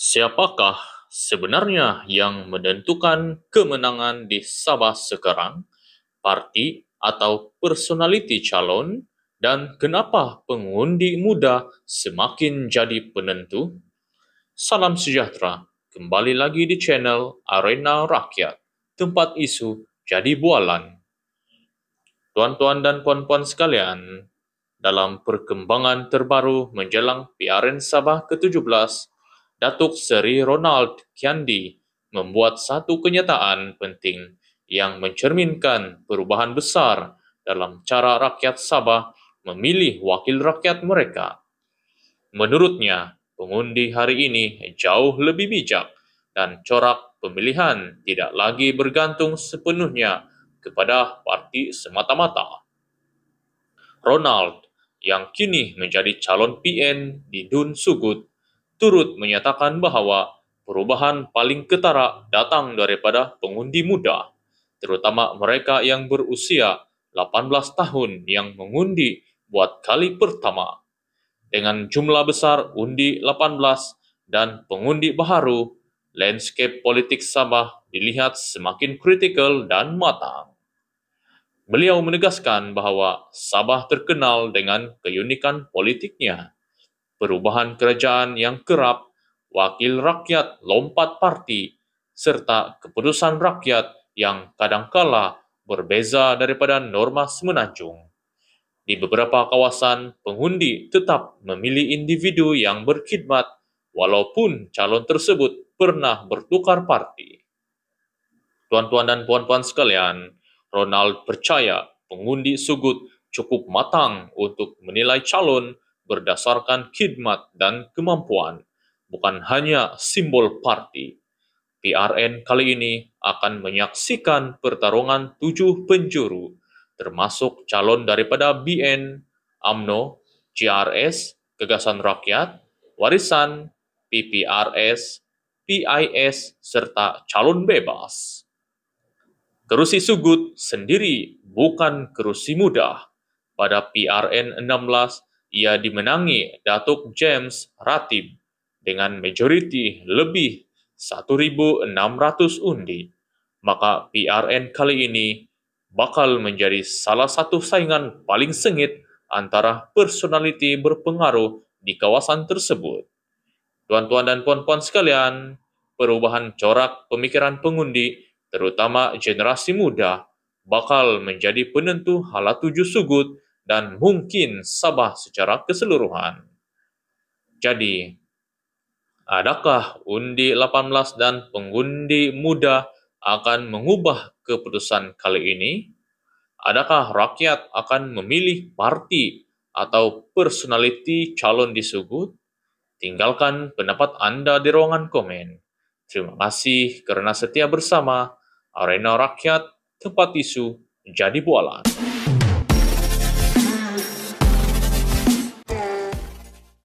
Siapakah sebenarnya yang menentukan kemenangan di Sabah sekarang, parti atau personaliti calon, dan kenapa pengundi muda semakin jadi penentu? Salam sejahtera, kembali lagi di channel Arena Rakyat, tempat isu jadi bualan. Tuan-tuan dan puan-puan sekalian, dalam perkembangan terbaru menjelang PRN Sabah ke-17, Datuk Seri Ronald Kiandi membuat satu kenyataan penting yang mencerminkan perubahan besar dalam cara rakyat Sabah memilih wakil rakyat mereka. Menurutnya, pengundi hari ini jauh lebih bijak dan corak pemilihan tidak lagi bergantung sepenuhnya kepada parti semata-mata. Ronald, yang kini menjadi calon PN di Dun Sugut, turut menyatakan bahwa perubahan paling ketara datang daripada pengundi muda, terutama mereka yang berusia 18 tahun yang mengundi buat kali pertama. Dengan jumlah besar undi 18 dan pengundi baharu, landscape politik Sabah dilihat semakin kritikal dan matang. Beliau menegaskan bahawa Sabah terkenal dengan keunikan politiknya, perubahan kerajaan yang kerap, wakil rakyat lompat parti, serta keputusan rakyat yang kadangkala berbeza daripada norma semenanjung. Di beberapa kawasan, pengundi tetap memilih individu yang berkhidmat walaupun calon tersebut pernah bertukar parti. Tuan-tuan dan puan-puan sekalian, Ronald percaya pengundi Sugut cukup matang untuk menilai calon berdasarkan khidmat dan kemampuan, bukan hanya simbol parti. PRN kali ini akan menyaksikan pertarungan 7 penjuru, termasuk calon daripada BN, UMNO, GRS, Gagasan Rakyat, Warisan, PPRS, PIS, serta calon bebas. Kerusi Sugut sendiri bukan kerusi mudah. Pada PRN 16, ia dimenangi Datuk James Ratib dengan majoriti lebih 1,600 undi. Maka PRN kali ini bakal menjadi salah satu saingan paling sengit antara personaliti berpengaruh di kawasan tersebut. Tuan-tuan dan puan-puan sekalian, perubahan corak pemikiran pengundi terutama generasi muda, bakal menjadi penentu hala tuju Sugut dan mungkin Sabah secara keseluruhan. Jadi, adakah undi 18 dan pengundi muda akan mengubah keputusan kali ini? Adakah rakyat akan memilih parti atau personaliti calon di Sugut? Tinggalkan pendapat anda di ruangan komen. Terima kasih kerana setia bersama Arena Rakyat, tempat isu jadi bualan.